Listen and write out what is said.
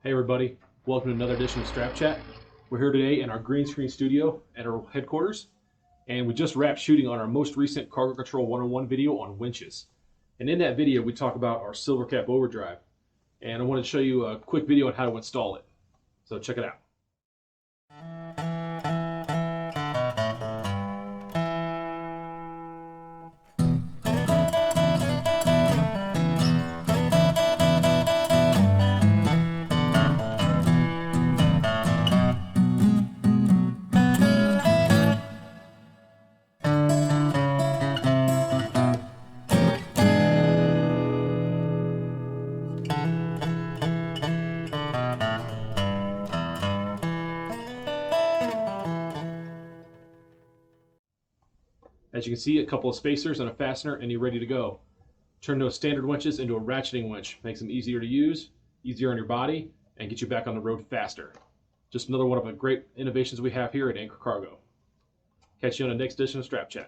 Hey everybody, welcome to another edition of StrapChat. We're here today in our green screen studio at our headquarters, and we just wrapped shooting on our most recent Cargo Control 101 video on winches. And in that video, we talk about our SilverCap Overdrive, and I wanted to show you a quick video on how to install it. So check it out. As you can see, a couple of spacers and a fastener, and you're ready to go. Turn those standard winches into a ratcheting winch. Makes them easier to use, easier on your body, and get you back on the road faster. Just another one of the great innovations we have here at Anchor Cargo. Catch you on the next edition of StrapChat.